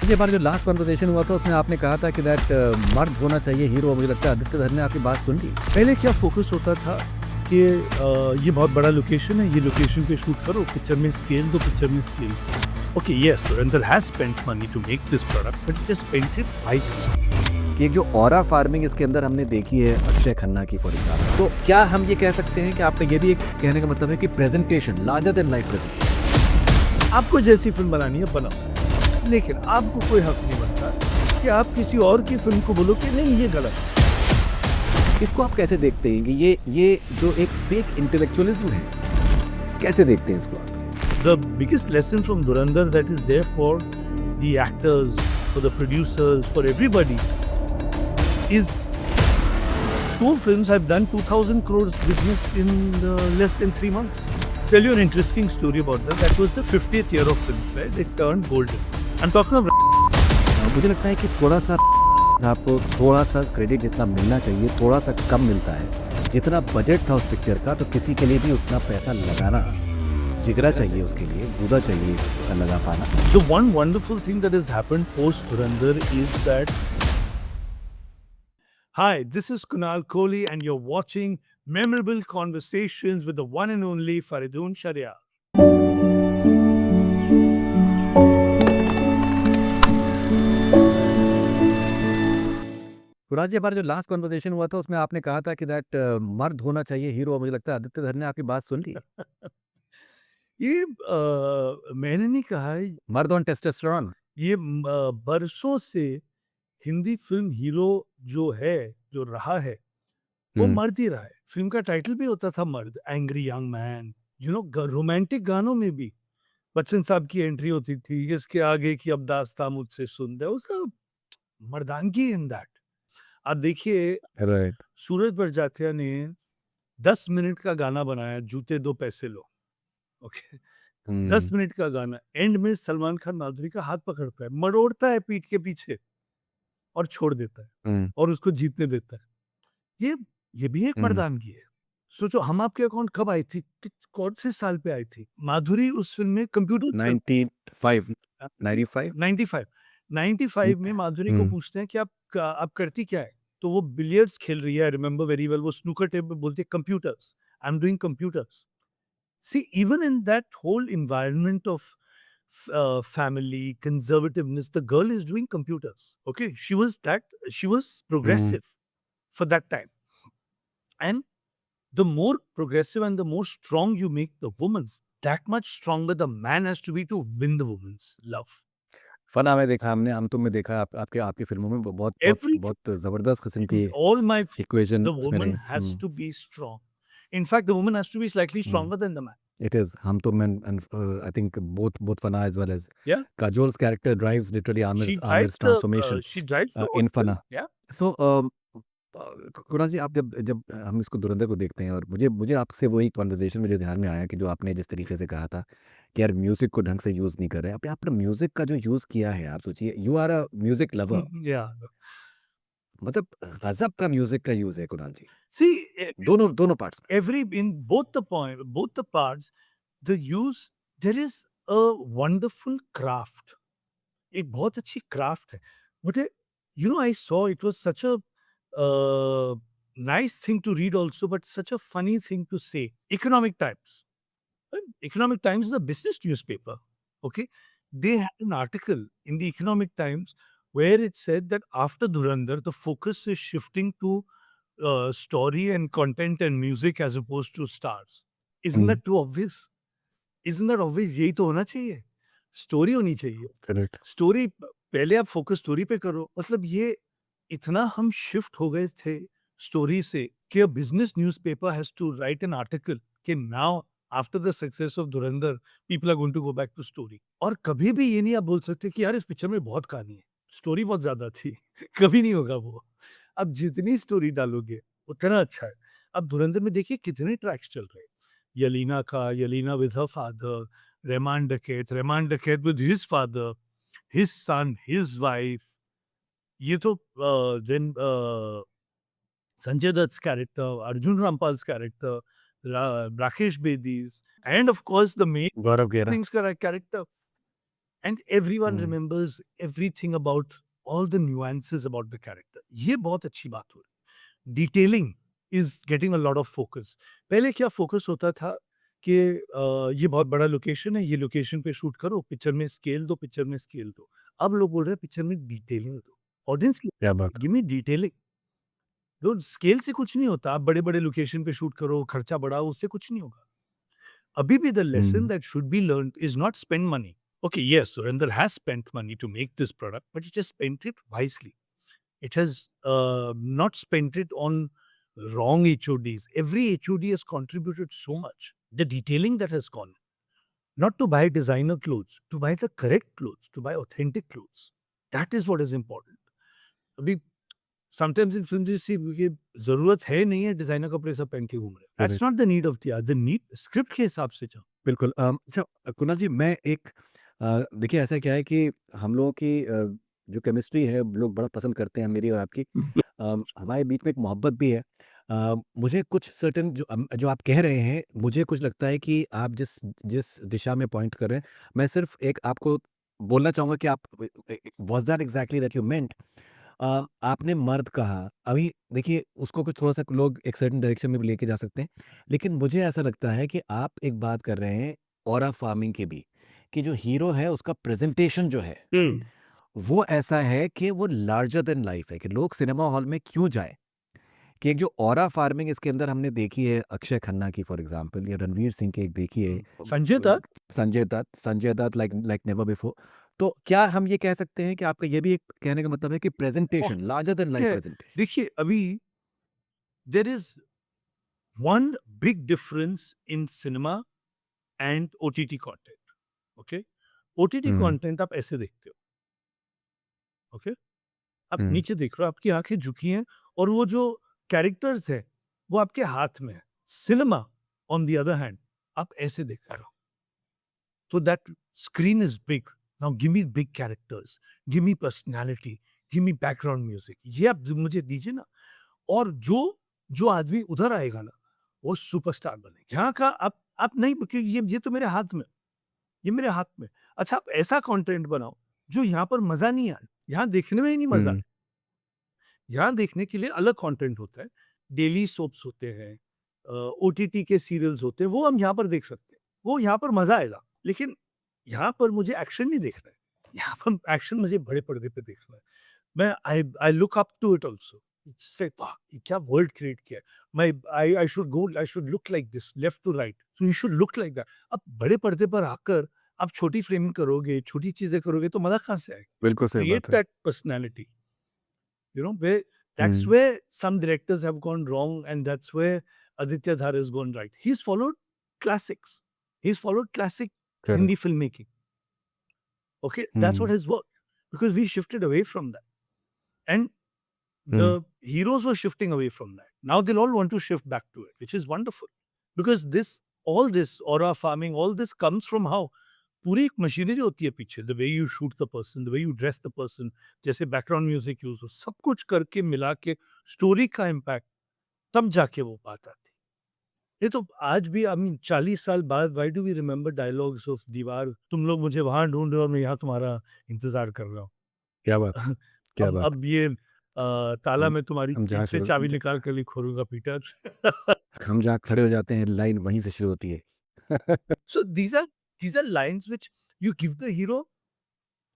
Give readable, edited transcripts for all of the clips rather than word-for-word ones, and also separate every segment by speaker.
Speaker 1: ये हमारा जो लास्ट कन्वर्सेशन हुआ था उसमें आपने कहा था कि दैट मर्द होना चाहिए हीरो। मुझे लगता है आदित्य धर ने आपकी बात सुन ली।
Speaker 2: पहले क्या फोकस होता था कि ये बहुत बड़ा लोकेशन है, ये लोकेशन पे शूट करो, पिक्चर में स्केल दो, पिक्चर में scale. Okay, yes, Surendra has spent money to make this product, but it spent it wisely.
Speaker 1: कि एक जो ऑरा फार्मिंग इसके अंदर हमने देखी है अक्षय खन्ना की फॉर एग्जाम्पल, तो क्या हम ये कह सकते हैं कि आपने ये भी एक कहने का मतलब है कि presentation larger than life presentation.
Speaker 2: आपको जैसी फिल्म बनानी है बनाओ, लेकिन आपको कोई हक नहीं बनता कि आप किसी और की फिल्म को बोलो कि नहीं ये गलत है।
Speaker 1: इसको आप कैसे देखते हैं कि ये जो एक फेक इंटेलेक्चुअलिज्म है, कैसे देखते हैं इसको आप?
Speaker 2: The biggest lesson from Dhurandhar that is there for the actors, for the producers, for everybody is two films have done 2000 crores business in less than 3 months. Tell you an interesting story about that. That was the 50th year of Filmfare. They turned golden. I'm talking of
Speaker 1: मुझे लगता है कि थोड़ा सा आपको थोड़ा सा credit जितना मिलना चाहिए थोड़ा सा कम मिलता है। जितना बजट था उस पिक्चर का, तो किसी के लिए भी उतना पैसा लगाना जिगरा चाहिए, उसके लिए गुदा चाहिए लगा पाना।
Speaker 2: the one wonderful thing that has happened post Dhurandhar is that Hi, this is Kunal Kohli and you're watching Memorable Conversations with the one and only Faridun Sharia.
Speaker 1: Kunal जी, हमारा जो लास्ट कन्वर्सेशन हुआ था उसमें आपने कहा था कि दैट मर्द होना चाहिए हीरो। मुझे लगता है आदित्य धर ने आपकी बात सुन ली।
Speaker 2: ये मैंने नहीं कहा है,
Speaker 1: मर्द ऑन टेस्टोस्टेरोन।
Speaker 2: ये बरसों से हिंदी फिल्म हीरो जो है, जो रहा है, वो मर्द ही रहा है। फिल्म का टाइटल भी होता था मर्द, angry young man. You know, romantic गानों में भी बच्चन साहब की एंट्री होती थी, इसके आगे की अब दास्तां मुझसे सुन दे, उसका मर्दानगी इन दैट। आप देखिए,
Speaker 1: राइट।
Speaker 2: सूरज बड़जात्या ने 10 मिनट का गाना बनाया, जूते दो पैसे लो। ओके, 10 मिनट का गाना, एंड में सलमान खान माधुरी का हाथ पकड़ता है, मरोड़ता है पीठ के पीछे और छोड़ देता है और उसको जीतने देता है। ये ये भी एक मर्दानगी है। सोचो, हम आपके अकाउंट कब आई थी, कौन से साल पे आई थी माधुरी? उस फिल्म में कंप्यूटर
Speaker 1: 95 95
Speaker 2: 95 95 में माधुरी को पूछते हैं कि आप करती क्या है, तो वो बिलियर्ड्स खेल रही है। I remember very well. वो स्नूकर टेप पे बोलती है, computers, I am doing computers. See, even in that whole environment of family conservativeness, the girl is doing computers. Okay, she was progressive for that time. And the more progressive and the more strong you make the woman, that much stronger the man has to be to win the woman's love.
Speaker 1: फना में देखा हमने, हम तुम में देखा, आपके आपकी फिल्मों में बहुत बहुत
Speaker 2: Every
Speaker 1: बहुत जबरदस्त किस्म की
Speaker 2: all my
Speaker 1: इक्वेशन
Speaker 2: the
Speaker 1: उसमें
Speaker 2: woman
Speaker 1: रही।
Speaker 2: has to be strong. In fact, the woman has to be slightly stronger than the man.
Speaker 1: It is हम तुम and I think both Fana as well as
Speaker 2: Yeah,
Speaker 1: Kajol's character drives literally Amir's transformation
Speaker 2: she drives the whole
Speaker 1: in
Speaker 2: film.
Speaker 1: Fana.
Speaker 2: Yeah.
Speaker 1: So Kunal जी, आप जब जब हम इसको धुरंधर को देखते हैं, और मुझे मुझे आपसे वही कॉन्वर्जेशन में जो ध्यान में आया कि जो आपने जिस तरीके से कहा था कि यार म्यूजिक को ढंग से यूज नहीं कर रहे हैं। आपने म्यूजिक का जो यूज किया है, आप सोचिए, you are a music lover,
Speaker 2: Yeah.
Speaker 1: मतलब गजब का म्यूजिक का यूज है कुणाल जी,
Speaker 2: See,
Speaker 1: दोनों दोनों पार्ट्स में।
Speaker 2: every in both the parts, the use there is a wonderful craft. एक बहुत अच्छी craft है। मुझे, you know, I saw it was such a uh, nice thing to read also, but such a funny thing to say. Economic Times. Economic Times is a business newspaper. Okay, they had an article in the Economic Times where it said that after Dhurandhar, the focus is shifting to story and content and music as opposed to stars. Isn't that too obvious? Isn't that obvious? यही तो होना चाहिए, story होनी चाहिए।
Speaker 1: Correct.
Speaker 2: Story पहले आप focus story पे करो। मतलब ये इतना हम शिफ्ट हो गए थे स्टोरी से कि a business newspaper has to write an article कि now after the success of Dhurandhar people are going to go back to story. और कभी भी ये नहीं आप बोल सकते कि यार इस पिक्चर में बहुत कहानी है, स्टोरी बहुत ज्यादा थी। कभी नहीं होगा वो। अब जितनी स्टोरी डालोगे उतना अच्छा है। अब धुरंधर में देखिए कितने ट्रैक्स चल रहे हैं। यलीना का, यलीना विद हर फादर, रहमान डकैत with his father, his son, his wife. ये तो then Sanjay Dutt's character, Arjun Rampal's character, Rakesh Bedi's, and of course the main
Speaker 1: Gaurav Khera.
Speaker 2: things character. and everyone
Speaker 1: hmm,
Speaker 2: remembers everything about all the nuances about the character. ये बहुत अच्छी बात हो रही है। Detailing is getting a lot of focus. पहले क्या focus होता था कि ये बहुत बड़ा लोकेशन है, ये लोकेशन पे शूट करो, पिक्चर में स्केल दो, पिक्चर में स्केल दो। अब लोग बोल रहे हैं पिक्चर में डिटेलिंग दो। ऑडियंस की
Speaker 1: क्या बात है।
Speaker 2: Give me detailing. तो स्केल से कुछ नहीं होता। आप बड़े-बड़े लोकेशन पे शूट करो, खर्चा बढ़ाओ, उससे कुछ नहीं होगा। Abhi bhi, the lesson
Speaker 1: hmm,
Speaker 2: that should be learned is not spend money. Okay, yes, Surinder has spent money to make this product, but he just spent it wisely. It has not spent it on wrong HODs. Every HOD has contributed so much. The detailing that has gone, not to buy designer clothes, to buy the correct clothes, to buy authentic clothes. That is what is important. अभी sometimes in films you see ये ज़रूरत है नहीं है designer कपड़े सब पहन के घूम रहे हैं। That's
Speaker 1: correct.
Speaker 2: Not the need of the hour, the need script के हिसाब से जाओ।
Speaker 1: बिल्कुल अच्छा कुणाल जी मैं एक देखिए ऐसा क्या है कि हम लोगों की जो केमिस्ट्री है लोग बड़ा पसंद करते हैं मेरी और आपकी। हमारे बीच में एक मोहब्बत भी है। मुझे कुछ सर्टेन जो आप कह रहे हैं मुझे कुछ लगता है कि आप जिस जिस दिशा में पॉइंट कर रहे हैं मैं सिर्फ एक आपको बोलना चाहूँगा कि आप was that exactly that you meant? आपने मर्द कहा, अभी देखिए उसको कुछ थोड़ा-सा लोग एक सर्टेन डायरेक्शन में भी लेके जा सकते हैं। लेकिन मुझे ऐसा लगता है कि आप एक बात कर रहे हैं ऑरा फार्मिंग की भी, कि जो हीरो है उसका प्रेज़ेंटेशन जो है,
Speaker 2: हुँ।
Speaker 1: वो ऐसा है कि वो लार्जर दैन लाइफ़ है कि लोग सिनेमा हॉल में क्यों जाएँ? कि एक जो ऑरा फार्मिंग इसके अंदर हमने देखी है अक्षय खन्ना की फॉर एग्ज़ाम्पल या रणवीर सिंह की एक देखी है।
Speaker 2: Sanjay Dutt
Speaker 1: Sanjay Dutt like like never before. तो क्या हम ये कह सकते हैं कि आपका ये भी एक कहने का मतलब है कि
Speaker 2: oh!
Speaker 1: Presentation larger than life
Speaker 2: है।
Speaker 1: प्रेज़ेंटेशन?
Speaker 2: देखिए अभी there is one big difference in cinema and OTT content, okay? OTT
Speaker 1: hmm,
Speaker 2: content आप ऐसे देखते हो, ओके? आप
Speaker 1: हुँ,
Speaker 2: नीचे देख रहे हो, आपकी आँखें झुकी हैं और वो जो कैरेक्टर्स हैं, वो आपके हाथ में है। Cinema on the other hand आप ऐसे देख रहे हो। So that screen is big. Now give me big characters, give me personality, give me background music. ये आप मुझे दीजिए ना और जो जो आदमी उधर आएगा ना, वो सुपरस्टार बनेगा। यहाँ का आप नहीं क्योंकि ये तो मेरे हाथ में, ये मेरे हाथ में। अच्छा आप ऐसा कंटेंट बनाओ जो यहाँ पर मज़ा नहीं आए, यहाँ देखने में ही नहीं मज़ा
Speaker 1: हुँ,
Speaker 2: है। यहाँ देखने के लिए अलग कंटेंट होता है। डेली सोप्स होते हैं, ओटीटी के सीरियल्स होते हैं, वो हम यहाँ पर देख सकते हैं। वो यहाँ पर मज़ा आएगा। लेकिन यहाँ पर मुझे एक्शन नहीं देखना है। यहाँ पर एक्शन मुझे बड़े पर्दे पे देखना है। मैं I look up to it also. से वाह! ये क्या वर्ल्ड क्रिएट किया है। मैं I should look like this left to right. So you should look like that. अब बड़े पर्दे पर आकर आप छोटी फ्रेमिंग करोगे, छोटी चीज़ें करोगे तो मज़ा कहाँ से आएगा?
Speaker 1: बिल्कुल सही
Speaker 2: क्रिएट
Speaker 1: बात है।
Speaker 2: That personality. Where that's
Speaker 1: hmm,
Speaker 2: where some directors have gone wrong, and that's where Aditya Dhar has gone right. He's followed classics. He's followed classic
Speaker 1: correct.
Speaker 2: Hindi filmmaking. Okay, that's what
Speaker 1: hmm,
Speaker 2: has worked because we shifted away from that, and
Speaker 1: hmm,
Speaker 2: the heroes were shifting away from that. Now they'll all want to shift back to it, which is wonderful because all this aura farming, all this comes from how पूरी एक machinery होती है पीछे the way you shoot the person the way you dress the person जैसे background music use हो सब कुछ करके मिला के स्टोरी का इम्पैक्ट तब जाके वो बात आती है। ये तो आज भी आई मीन 40 साल बाद why do we remember dialogues of Deewar तुम लोग मुझे वहां ढूंढ रहे हो और मैं यहाँ तुम्हारा इंतजार कर रहा हूँ।
Speaker 1: क्या बात है, क्या बात
Speaker 2: अब ये ताला
Speaker 1: हम
Speaker 2: मैं तुम्हारी
Speaker 1: हम
Speaker 2: पीठ
Speaker 1: जहाँ
Speaker 2: से
Speaker 1: शुरू
Speaker 2: चाबी
Speaker 1: ज
Speaker 2: निकाल कर ही खोलूंगा पीटर।
Speaker 1: हम जहाँ खड़े हो जाते हैं लाइन वहीं से शुरू होती है।
Speaker 2: सो these are lines which you give the hero,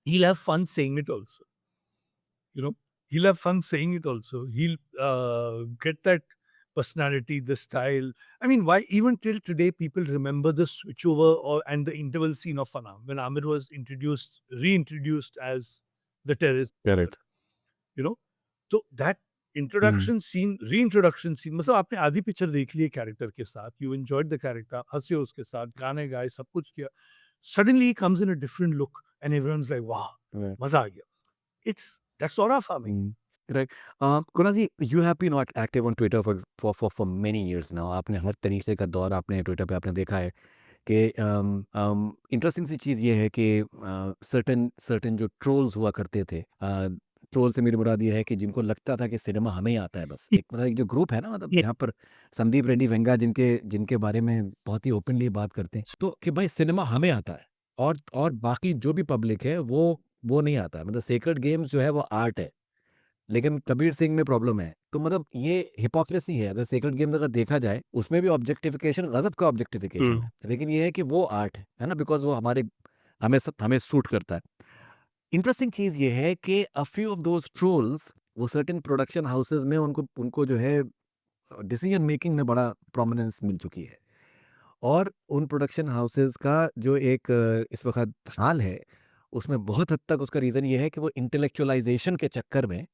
Speaker 2: he'll have fun saying it also. You know, he'll have fun saying it also. He'll get that personality, the style. I mean, why even till today people remember the switchover or and the interval scene of Anam when Amir was reintroduced as the terrorist leader.
Speaker 1: Correct.
Speaker 2: You know, so that
Speaker 1: hmm,
Speaker 2: introduction scene reintroduction scene मतलब आपने आधी picture देख ली है character के साथ, you enjoyed the character, हंसे उसके साथ, गाने गाए, सब कुछ किया, सडनली ही comes in a different look and everyone's like वाह,
Speaker 1: राइट।
Speaker 2: मजा आ गया। It's that's aura farming.
Speaker 1: Hmm, right. Kunal ji you have been not active on Twitter for many years now आपने हर तरीके का दौर आपने ट्विटर पे आपने देखा है कि इंटरेस्टिंग सी चीज़ ये है कि सर्टेन सर्टेन जो ट्रोल्स हुआ करते थे ट्रोल से मेरी मुराद ये है कि जिनको लगता था कि सिनेमा हमें ही आता है बस एक मतलब एक जो ग्रुप है ना मतलब
Speaker 2: ये
Speaker 1: यहाँ पर संदीप रेड्डी वेंगा जिनके जिनके बारे में बहुत ही ओपनली बात करते हैं तो कि भाई सिनेमा हमें आता है और बाकी जो भी पब्लिक है वो नहीं आता, मतलब सेक्रेड गेम्स जो है वो आर्ट है, लेकिन कबीर सिंह में प्रॉब्लम है। तो मतलब ये हिपोक्रेसी है, अगर सेक्रेड गेम्स अगर देखा जाए उसमें भी ऑब्जेक्टिफिकेशन गजब का ऑब्जेक्टिफिकेशन है, लेकिन ये है कि वो आर्ट है ना, बिकॉज वो हमें सूट करता है। इंटरेस्टिंग चीज ये है कि a few of those trolls वो सर्टेन प्रोडक्शन हाउसेस में उनको उनको जो है डिसीजन मेकिंग में बड़ा प्रोमिनेंस मिल चुकी है, और उन प्रोडक्शन हाउसेस का जो एक इस वक्त हाल है, उसमें बहुत हद तक उसका रीज़न ये है कि वो इंटेलेक्चुअलाइजेशन के चक्कर में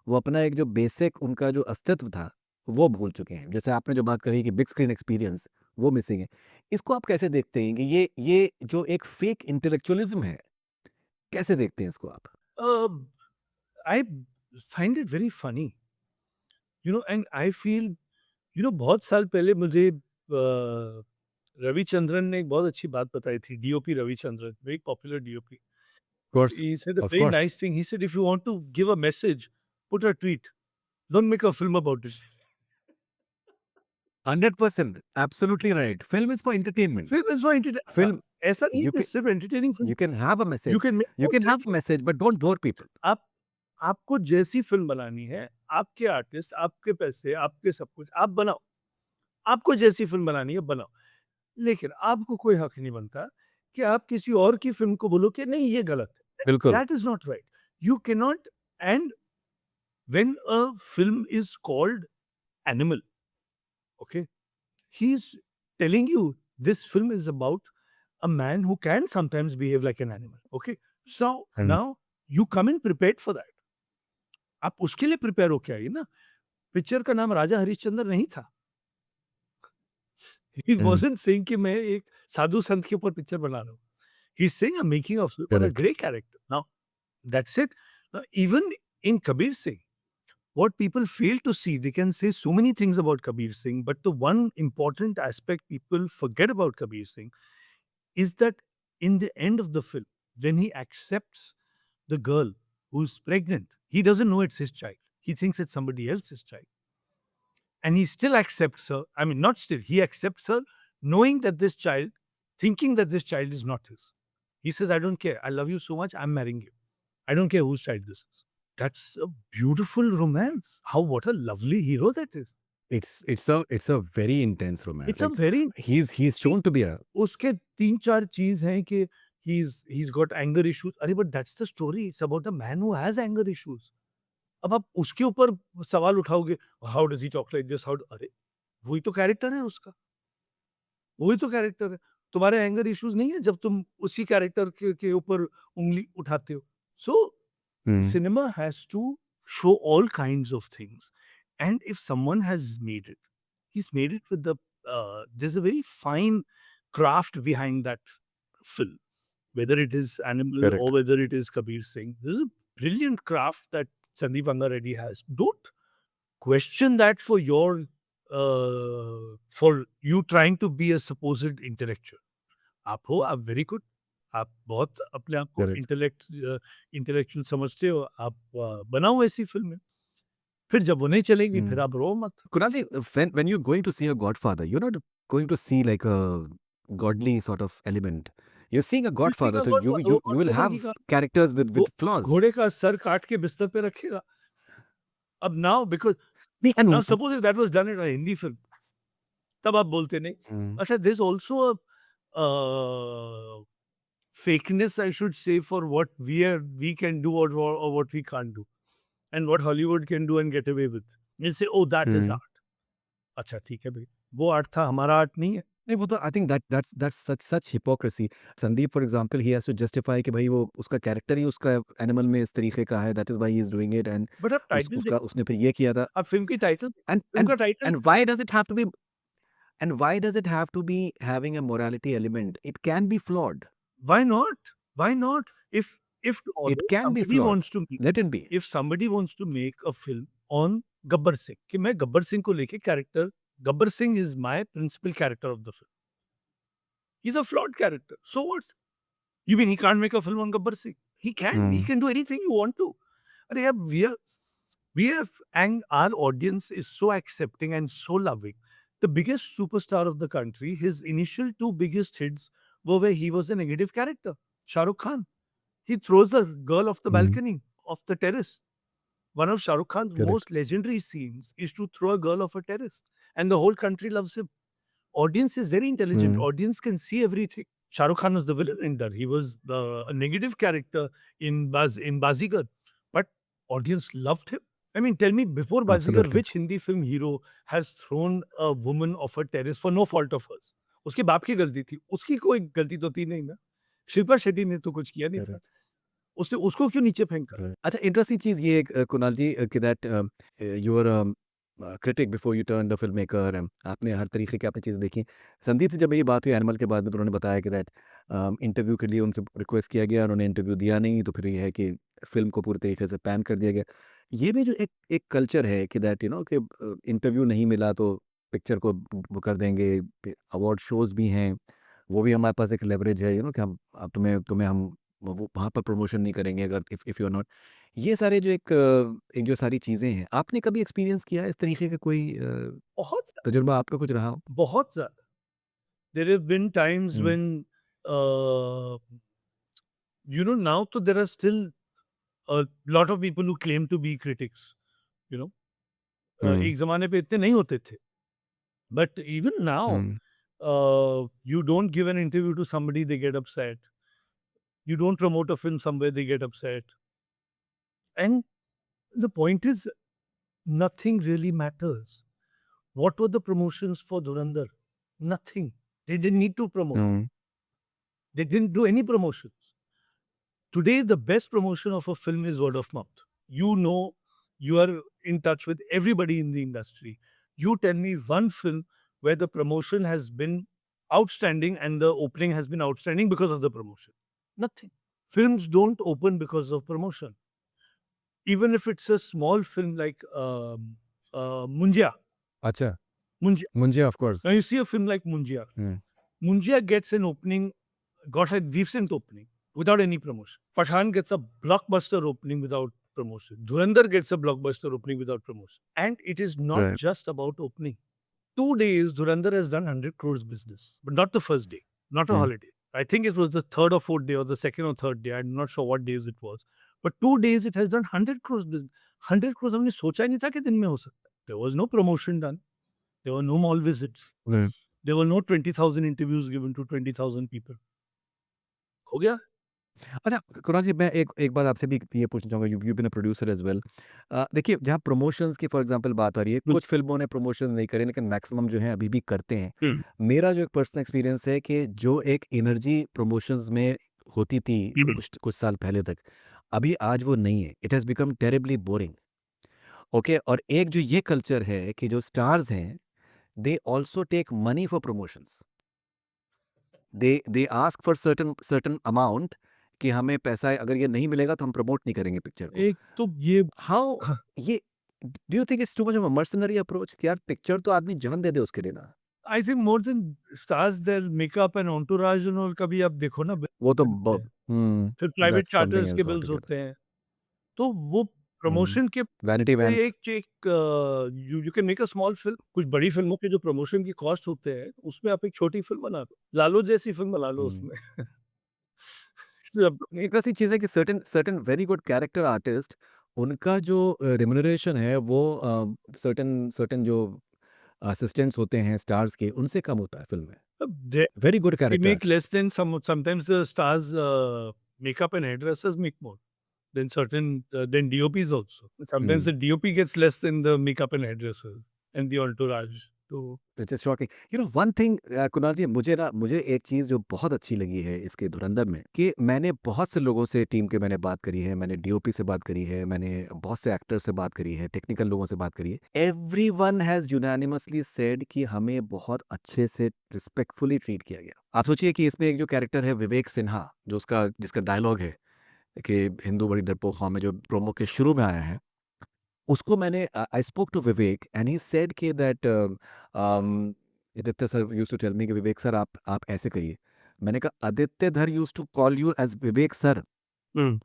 Speaker 1: वो अपना एक जो बेसिक उनका जो अस्तित्व था वो भूल चुके हैं। जैसे आपने जो बात कही कि बिग स्क्रीन एक्सपीरियंस वो मिसिंग है, इसको आप कैसे देखते हैं कि ये जो एक फेक इंटेलेक्चुअलिज्म है, कैसे देखते हैं इसको आप?
Speaker 2: I find it very funny, and I feel, बहुत साल पहले मुझे रविचंद्रन ने एक बहुत अच्छी बात बताई थी, DOP Ravichandran, very popular DOP.
Speaker 1: Course,
Speaker 2: He said a
Speaker 1: of
Speaker 2: very
Speaker 1: course,
Speaker 2: nice thing. He said, if you want to give a message, put a tweet. Don't make a film about it.
Speaker 1: 100% absolutely right, film is for entertainment.
Speaker 2: Film is for entertainment.
Speaker 1: Film,
Speaker 2: ऐसा नहीं है
Speaker 1: you
Speaker 2: कि सिर्फ entertaining film.
Speaker 1: You can have a
Speaker 2: You
Speaker 1: message.
Speaker 2: can make
Speaker 1: You
Speaker 2: more
Speaker 1: can have a
Speaker 2: direction.
Speaker 1: message, but don't bore people.
Speaker 2: आप आपको जैसी film बनानी है, आपके आर्टिस्ट, आपके पैसे, आपके सब कुछ, आप बनाओ। आपको जैसी फिल्म बनानी है, बनाओ। लेकिन आपको कोई हक नहीं बनता कि आप किसी और की फिल्म को बोलो कि नहीं ये गलत है।
Speaker 1: बिल्कुल,
Speaker 2: That is not right. You cannot. And when a film is called Animal, okay, he's telling you this film is about a man who can sometimes behave like an animal. Okay. So
Speaker 1: hmm,
Speaker 2: now you come in prepared for that. आप उसके लिए prepare होके आइए ना। Picture का नाम राजा हरिश्चंद्र नहीं था। He
Speaker 1: हुँ,
Speaker 2: wasn't saying कि मैं एक साधु संत के ऊपर पिक्चर बना रहा हूँ। He's saying I'm making a film on a
Speaker 1: correct,
Speaker 2: great character. Now that's it. Now, even in Kabir Singh, what people fail to see, they can say so many things about Kabir Singh, but the one important aspect people forget about Kabir Singh is that in the end of the film, when he accepts the girl who's pregnant, he doesn't know it's his child. He thinks it's somebody else's child. And he still accepts her. I mean, not still, he accepts her knowing that this child, thinking that this child is not his. He says, I don't care. I love you so much. I'm marrying you. I don't care whose child this is. That's a beautiful romance. What a lovely hero that is.
Speaker 1: It's a very intense romance,
Speaker 2: It's a
Speaker 1: like
Speaker 2: very
Speaker 1: he is shown to be a
Speaker 2: उसके 3-4 चीज़ हैं कि he's got anger issues. अरे but that's the story. It's about a man who has anger issues. अब आप उसके ऊपर सवाल उठाओगे, how does he talk like this? अरे! वही तो कैरेक्टर है उसका, वही तो कैरेक्टर है। तुम्हारे एंगर इश्यूज़ नहीं है जब तुम उसी कैरेक्टर के ऊपर उँगली उठाते हो। सो
Speaker 1: हुँ,
Speaker 2: cinema has to show all kinds of things. And if someone has made it, he's made it with there's a very fine craft behind that film, whether it is Animal or
Speaker 1: correct,
Speaker 2: whether it is Kabir Singh. There's a brilliant craft that Sandeep Anga Reddy has. Don't question that for you trying to be a supposed intellectual. आप हो, आप very good. आप बहुत अपने आप को
Speaker 1: correct.
Speaker 2: Intellectual समझते हो, आप बनाओ ऐसी फ़िल्में। फिर जब वो नहीं चलेंगी, फिर
Speaker 1: हुँ।
Speaker 2: आप रो मत।
Speaker 1: कुणाल जी, when you're going to see a Godfather, you're not going to see like a godly sort of element. You're seeing a
Speaker 2: किसी
Speaker 1: Godfather,
Speaker 2: का
Speaker 1: so
Speaker 2: गॉडफ़ादर, वो
Speaker 1: you will
Speaker 2: गॉडफ़ादर की
Speaker 1: have
Speaker 2: कहानी,
Speaker 1: characters
Speaker 2: वो
Speaker 1: with flaws.
Speaker 2: घोड़े का sir काट के बिस्तर पे रखेगा। अब नाउ बिकॉज़
Speaker 1: नहीं,
Speaker 2: now
Speaker 1: and
Speaker 2: suppose if that was done in a Hindi film, तब आप बोलते नहीं।
Speaker 1: हुँ,
Speaker 2: अच्छा, there is also a, fakeness, I should say, for what we can do or what we can't do, and what Hollywood can do and get away with. You'll say, "Oh, that is
Speaker 1: hmm.
Speaker 2: art." अच्छा ठीक है भई, वो art था, हमारा art नहीं है।
Speaker 1: नहीं, वो तो I think that's such hypocrisy. Sandeep for example he has to justify कि भई वो उसका कैरेक्टर ही उसका एनिमल में इस तरीके का है, that is why he is doing it, and
Speaker 2: but आप टाइटल
Speaker 1: उसका
Speaker 2: देखो,
Speaker 1: उसने फिर ये किया था।
Speaker 2: आप फ़िल्म की टाइटल
Speaker 1: एंड
Speaker 2: फ़िल्म
Speaker 1: एंड
Speaker 2: का title
Speaker 1: end why does it have to be end why does it have to be having a morality element? It can be flawed,
Speaker 2: why not? Why not? If
Speaker 1: it
Speaker 2: tomorrow
Speaker 1: can be
Speaker 2: somebody
Speaker 1: flawed,
Speaker 2: wants to make
Speaker 1: let it be.
Speaker 2: if somebody wants to make a film on Gabbar Singh, कि मैं गब्बर सिंह को लेके character, Gabbar Singh is my principal character of the film. He is a flawed character, so what? You mean he can't make a film on Gabbar Singh? He can. He
Speaker 1: hmm,
Speaker 2: can do anything you want to. अरे यार, we have and our audience is so accepting and so loving. The biggest superstar of the country, his initial two biggest hits वो where he was a negative character. Shah Rukh Khan. He throws the girl off the
Speaker 1: hmm,
Speaker 2: balcony of the terrace. One of Shah Rukh Khan's
Speaker 1: correct.
Speaker 2: most legendary scenes is to throw a girl off a terrace, and the whole country loves him. Audience is very intelligent.
Speaker 1: Hmm,
Speaker 2: Audience can see everything. Shah Rukh Khan was the villain in that. He was a negative character in Bazigar, but audience loved him. I mean, tell me, before Bazigar,
Speaker 1: absolutely.
Speaker 2: which Hindi film hero has thrown a woman off a terrace for no fault of hers? उसके बाप की गलती थी. उसकी कोई गलती तो थी नहीं ना. शिल्पा शेट्टी ने तो कुछ किया नहीं था.
Speaker 1: करेक्ट,
Speaker 2: उसने उसको क्यों नीचे फेंका?
Speaker 1: राइट। अच्छा इंटरेस्टिंग चीज़ ये कुणाल जी कि that you are critic before you turn the film maker आपने हर तरीके की आपने चीज़ें देखी। संदीप से जब मेरी बात हुई एनिमल के बाद में तो उन्होंने बताया कि दैट इंटरव्यू के लिए उनसे रिक्वेस्ट किया गया, उन्होंने इंटरव्यू दिया नहीं तो फिर ये है कि फ़िल्म को पूरी तरीके से बैन कर दिया गया। ये भी जो एक एक कल्चर है कि दैट यू नो कि इंटरव्यू नहीं मिला तो पिक्चर को वो कर देंगे, अवार्ड शोज़ भी हैं, वो भी हमारे पास एक लेवरेज है यू नो कि हम अब तुम्हें तुम्हें हम वो वहाँ पर प्रमोशन नहीं करेंगे अगर इफ़ यू आर नॉट। ये सारे जो एक जो सारी चीज़ें हैं, आपने कभी एक्सपीरियंस किया है इस तरीके का कोई
Speaker 2: बहुत
Speaker 1: तजुर्बा आपका कुछ रहा हो?
Speaker 2: बहुत ज़्यादा. There have been times
Speaker 1: hmm,
Speaker 2: when, uh, now so there are still a lot of people who claim to be critics, you know.
Speaker 1: हुँ,
Speaker 2: एक ज़माने पे इतने नहीं होते थे. But even now,
Speaker 1: hmm,
Speaker 2: you don't give an interview to somebody, they get upset. You don't promote a film somewhere, they get upset. And the point is, nothing really matters. What were the promotions for Dhurandhar? Nothing. They didn't need to promote.
Speaker 1: Hmm,
Speaker 2: They didn't do any promotions. Today, the best promotion of a film is word of mouth. You know, you are in touch with everybody in the industry. You tell me one film where the promotion has been outstanding and the opening has been outstanding because of the promotion. Nothing. Films don't open because of promotion. Even if it's a small film like Munjia.
Speaker 1: अच्छा,
Speaker 2: Munjia.
Speaker 1: Munjya of course.
Speaker 2: Now you see a film like Munjia.
Speaker 1: Hmm,
Speaker 2: Munjia gets an opening, got a decent opening without any promotion. Pathan gets a blockbuster opening without promotion. Dhurandhar gets a blockbuster opening without promotion. And it is not
Speaker 1: right,
Speaker 2: just about opening. 2 days, Dhurandhar has done 100 crores business, but not the first day, not a
Speaker 1: hmm,
Speaker 2: holiday. I think it was the third or fourth day or the second or third day. I'm not sure what days it was. But 2 days it has done 100 crores business. 100 crores हमने सोचा ही नहीं था कि दिन में हो सकता है. There was no promotion done. There were no mall visits.
Speaker 1: Right.
Speaker 2: There were no 20,000 interviews given to 20,000 people. हो गया.
Speaker 1: अच्छा, कुणाल जी मैं एक एक बात आपसे भी ये पूछना चाहूँगा you been a producer as well. देखिए जहाँ प्रमोशंस की फॉर एग्ज़ाम्पल बात आ रही है,
Speaker 2: हुँ,
Speaker 1: कुछ फ़िल्मों ने प्रमोशंस नहीं करे लेकिन मैक्सिमम जो हैं अभी भी करते हैं।
Speaker 2: हुँ,
Speaker 1: मेरा जो एक पर्सनल एक्सपीरियंस है कि जो एक एनर्जी प्रमोशंस में होती थी
Speaker 2: हुँ.
Speaker 1: कुछ कुछ साल पहले तक, अभी आज वो नहीं है। It has become terribly boring. Okay और एक जो ये कल्चर है कि जो स्टार्स हैं, they also take money for promotions. They ask for certain certain amount कि हमें पैसा अगर ये नहीं मिलेगा तो हम प्रमोट नहीं करेंगे पिक्चर को।
Speaker 2: एक तो ये
Speaker 1: हाउ ये do you think it's too much of a mercenary approach कि यार पिक्चर तो आदमी जान दे दे उसके लिए ना?
Speaker 2: I think more than stars their makeup and entourage and all का भी आप देखो ना बिल
Speaker 1: वो तो
Speaker 2: बनते हैं. फिर प्राइवेट
Speaker 1: दैट्स समथिंग
Speaker 2: चार्टर्स के
Speaker 1: एल्स
Speaker 2: बिल्स
Speaker 1: ऑलटुगेदर।
Speaker 2: होते हैं. तो वो प्रमोशन के
Speaker 1: वैनिटी वैन्स।
Speaker 2: एक एक you can make a small film. कुछ बड़ी फ़िल्मों के जो प्रमोशन की कॉस्ट होते हैं, उसमें आप एक छोटी फ़िल्म बना दो. लालो जैसी फ़िल्म बना लो
Speaker 1: हुँ।
Speaker 2: उसमें. सब
Speaker 1: एक ऐसी चीज़ है कि certain certain very good character artist उनका जो रिम्यूनरेशन है वो सर्टेन सर्टेन जो असिस्टेंट्स होते हैं स्टार्स के उनसे कम होता है फ़िल्म में।
Speaker 2: They
Speaker 1: very good
Speaker 2: they
Speaker 1: character
Speaker 2: make
Speaker 1: artist.
Speaker 2: less than sometimes the stars makeup and hairdressers make more than certain than DOPs also. Sometimes
Speaker 1: hmm.
Speaker 2: the DOP gets less than the makeup and hairdressers and the entourage. तो
Speaker 1: which is shocking. You know one thing Kunal ji मुझे एक चीज़ जो बहुत अच्छी लगी है इसके धुरंधर में कि मैंने बहुत से लोगों से टीम के मैंने बात करी है, मैंने डीओपी से बात करी है, मैंने बहुत से एक्टर से बात करी है, टेक्निकल लोगों से बात करी है। एवरीवन हैज़ यूनानिमसली सेड कि हमें बहुत अच्छे से रिस्पेक्टफुली ट्रीट किया गया। आप सोचिए कि इसमें एक जो कैरेक्टर है विवेक सिन्हा जो उसका जिसका डायलॉग है कि हिंदू बड़ी डरपोक कौम है जो प्रोमो के शुरू में आया है। उसको मैंने I spoke to Vivek and he said कि that Aditya sir used to tell me कि विवेक सर आप ऐसे करिए। मैंने कहा Aditya Dhar used to call you as Vivek sir.
Speaker 2: हुँ,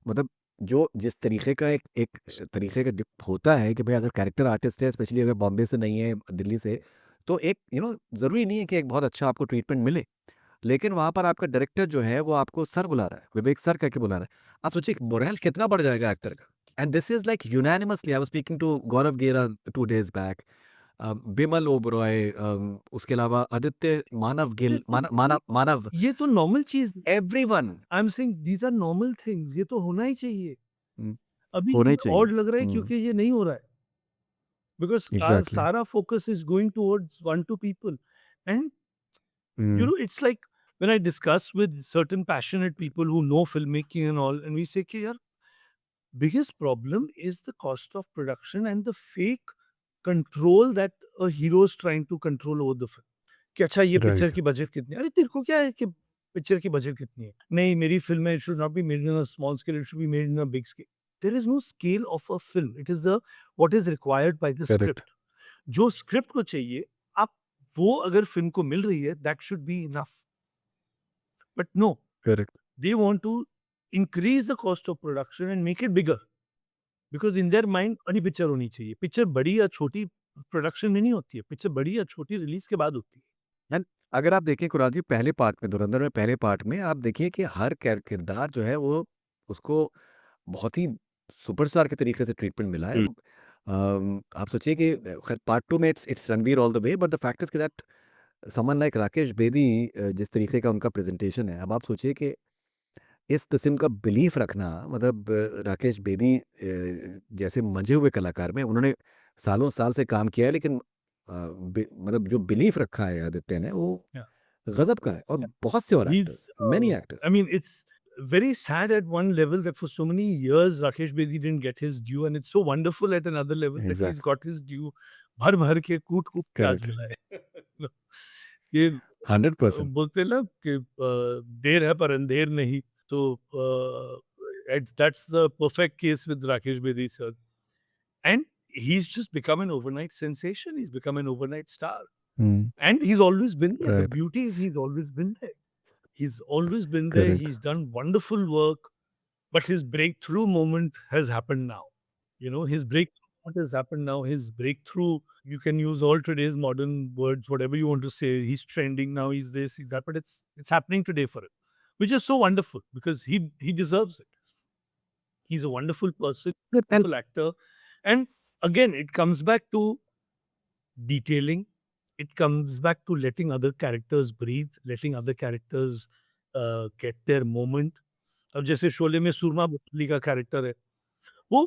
Speaker 1: मतलब जो जिस तरीके का एक एक तरीके का डिप होता है कि भाई अगर कैरेक्टर आर्टिस्ट है स्पेशली अगर बॉम्बे से नहीं है दिल्ली से तो एक ज़रूरी नहीं है कि एक बहुत अच्छा आपको ट्रीटमेंट मिले। लेकिन वहाँ पर आपका डायरेक्टर जो है वो आपको सर बुला रहा है, विवेक सर कह के बुला रहा है। आप सोचिए मोरल कितना बढ़ जाएगा एक्टर का। And this is like unanimously I was speaking to Gaurav Gera 2 days back, Bimal Oberoi, उसके अलावा आदित्य मानव गिल, मानव
Speaker 2: ये तो नॉर्मल चीज़ है।
Speaker 1: Everyone.
Speaker 2: I am saying these are normal things, ये तो होना ही चाहिए।
Speaker 1: हुँ,
Speaker 2: अभी
Speaker 1: होना
Speaker 2: ये
Speaker 1: ही चाहिए।
Speaker 2: ऑड लग रहा है
Speaker 1: हुँ,
Speaker 2: क्योंकि ये नहीं हो रहा है। Because
Speaker 1: exactly.
Speaker 2: सारा focus is going towards 1-2 people and
Speaker 1: hmm,
Speaker 2: it's like when I discuss with certain passionate people who know filmmaking and all, and we say, "कि यार, biggest problem is the cost of production and the fake control that a hero is trying to control over the film." कि अच्छा ये picture
Speaker 1: right,
Speaker 2: की budget कितनी है? अरे तेरे को क्या है कि पिक्चर की बजट कितनी है? नहीं मेरी फ़िल्म है, it should not be made in a small scale, it should be made in a big scale. There is no scale of a film. It is the what is required by the
Speaker 1: correct,
Speaker 2: script. जो script को चाहिए, आप वो अगर film को मिल रही है, that should be enough. But no,
Speaker 1: correct,
Speaker 2: they want to increase the cost of production and make it bigger because in their mind बड़ी पिक्चर होनी चाहिए। पिक्चर बड़ी या छोटी प्रोडक्शन में नहीं होती है, पिक्चर बड़ी या छोटी रिलीज़ के बाद होती है।
Speaker 1: एंड अगर आप देखें कुरान जी पहले पार्ट में, धुरंधर में पहले पार्ट में आप देखिए कि हर किरदार जो है वो उसको बहुत ही सुपरस्टार के तरीके से ट्रीटमेंट मिला है।
Speaker 2: हुँ।
Speaker 1: आप सोचिए कि खैर पार्ट 2 में it's Ranveer all the way, but the fact is कि that someone like Rakesh Bedi, जिस तरीके का उनका प्रेज़ेंटेशन है, अब आप सोचिए कि इस किस्म का बिलीफ रखना, मतलब राकेश बेदी जैसे मंझे हुए कलाकार में उन्होंने सालों-साल से काम किया है, लेकिन मतलब जो बिलीफ रखा है आदित्य ने वो
Speaker 2: Yeah,
Speaker 1: गज़ब का है, और
Speaker 2: yeah.
Speaker 1: बहुत से और
Speaker 2: He's,
Speaker 1: actors, many
Speaker 2: I
Speaker 1: actors.
Speaker 2: mean, it's very sad at one level that for so many years Rakesh Bedi didn't get his due, and it's so wonderful at another level that he's
Speaker 1: exactly,
Speaker 2: got his due. भर-भर के, कूट-कूट के आज
Speaker 1: correct,
Speaker 2: मिला है। ये
Speaker 1: 100%।
Speaker 2: बोलते हैं ना कि देर है पर अंधेर नहीं, तो that's the perfect case with Rakesh Bedi sir. And he's just become an overnight sensation. He's become an overnight star.
Speaker 1: Hmm,
Speaker 2: And he's always been there. The
Speaker 1: right,
Speaker 2: beauty is he's always been there. He's always been there.
Speaker 1: Correct,
Speaker 2: He's done wonderful work. But his breakthrough moment has happened now. You know, his breakthrough moment has happened now. His breakthrough, you can use all today's modern words, whatever you want to say. He's trending now, he's this, he's that. But it's happening today for him. Which is so wonderful because he deserves it. He's a wonderful person,
Speaker 1: and
Speaker 2: wonderful actor. And again, it comes back to detailing. It comes back to letting other characters breathe, letting other characters get their moment. अब जैसे शोले में सुरमा मुतली का character है, वो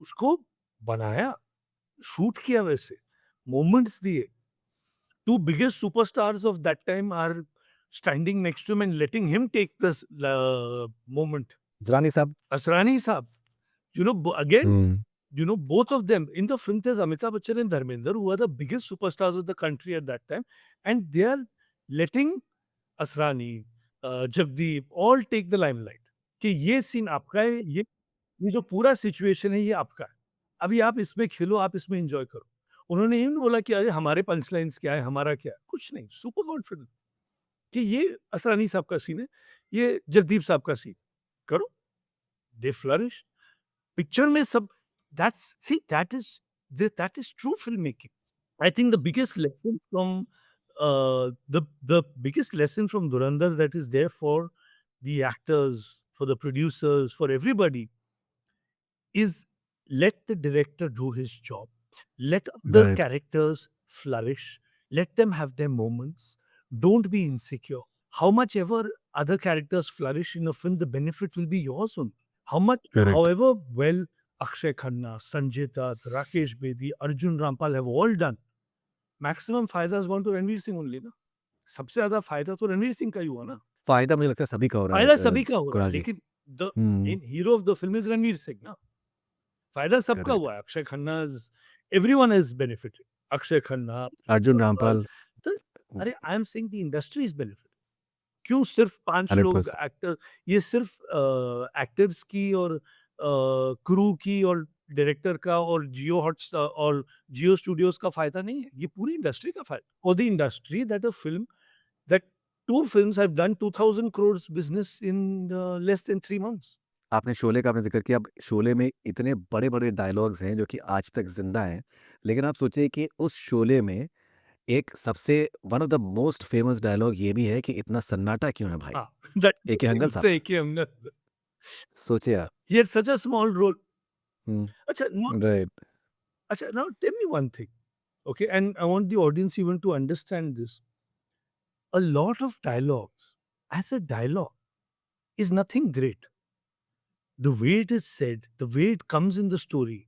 Speaker 2: उसको बनाया, shoot किया वैसे, मोमेंट्स दिए। Two biggest superstars of that time are standing next to him and letting him take this moment.
Speaker 1: ज़रानी साहब।
Speaker 2: Asrani Saab, you know, again,
Speaker 1: hmm,
Speaker 2: you know, both of them in the film, there's Amitabh Bachchan and Dharmender, who are the biggest superstars of the country at that time, and they are letting Asrani, Jagdeep, all take the limelight. कि ये scene आपका है, ये जो पूरा situation है, ये आपका है। अभी आप इसमें खेलो, आप इसमें एन्जॉय करो। उन्होंने ये नहीं बोला कि अरे हमारे पंच लाइन्स क्या है, हमारा क्या है, कुछ नहीं, सुपर कॉन्फिडेंट कि ये असरानी साहब का सीन है, ये जगदीप साहब का सीन, करो, दे फ्लरिश। पिक्चर में सब that's see that is true film making. I think the biggest lesson from the biggest lesson from Dhurandhar that is there for the actors, for the producers, for everybody is let the director do his job. Let other
Speaker 1: right,
Speaker 2: characters flourish. Let them have their moments. Don't be insecure. How much ever other characters flourish in a film, the benefit will be yours only. How much,
Speaker 1: correct,
Speaker 2: however well Akshay Khanna, Sanjay Dutt, Rakesh Bedi, Arjun Rampal have all done, maximum फायदा has gone to Ranveer Singh only ना. सबसे ज्यादा फायदा तो रणवीर सिंह का ही हुआ ना.
Speaker 1: फ़ायदा मुझे लगता है सभी का हो रहा है
Speaker 2: फायदा सभी का हो रहा है,
Speaker 1: कुणाल जी।
Speaker 2: लेकिन the
Speaker 1: hmm,
Speaker 2: main hero of the film is Ranveer Singh ना. फायदा सबका
Speaker 1: करेक्ट।
Speaker 2: हुआ है। Akshay Khanna everyone has benefited. Akshay Khanna,
Speaker 1: Arjun
Speaker 2: Rampal,
Speaker 1: Rampal.
Speaker 2: तो अरे आई am saying the industry is benefited. क्यों सिर्फ 5 लोग
Speaker 1: 100%।
Speaker 2: एक्टर, ये सिर्फ एक्टर्स की और क्रू की और डायरेक्टर का और जियो हॉटस्टार और जियो स्टूडियोज़ का फ़ायदा नहीं है। ये पूरी इंडस्ट्री का फ़ायदा। और the industry that a film that 2 films have done 2000 crore business in less than 3 months.
Speaker 1: आपने शोले का आपने ज़िक्र किया, अब शोले में इतने बड़े-बड़े डायलॉग्स हैं जो कि आज तक ज़िंदा हैं। लेकिन आप सोचिए कि उस शोले में एक सबसे one of the most famous dialogue ये भी है कि इतना सन्नाटा क्यों है भाई?
Speaker 2: हाँ, that is
Speaker 1: AK Hangal
Speaker 2: famous
Speaker 1: साहब
Speaker 2: था
Speaker 1: का।
Speaker 2: A.K. Hamdar.
Speaker 1: सोचिए आप।
Speaker 2: He had such a small role.
Speaker 1: Hmm,
Speaker 2: Acha, no,
Speaker 1: right.
Speaker 2: acha, now tell me one thing, okay? And I want the audience even to understand this. A lot of dialogues, as a dialogue, is nothing great. The way it is said, the way it comes in the story,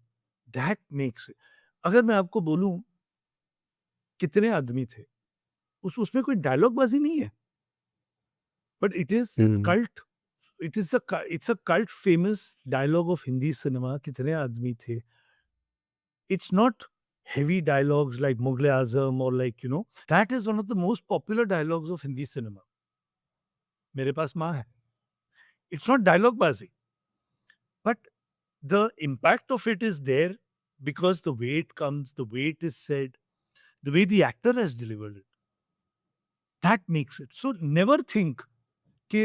Speaker 2: that makes it. अगर मैं आपको बोलूं कितने आदमी थे उसमें कोई dialogue बाजी नहीं है but it is
Speaker 1: hmm,
Speaker 2: cult it's a cult famous dialogue of Hindi cinema कितने आदमी थे it's not heavy dialogues like Mughal Azam or like that is one of the most popular dialogues of Hindi cinema. मेरे पास माँ है. It's not dialogue bazi, but the impact of it is there because the way it comes, the way it is said, the way the actor has delivered it, that makes it. So never think कि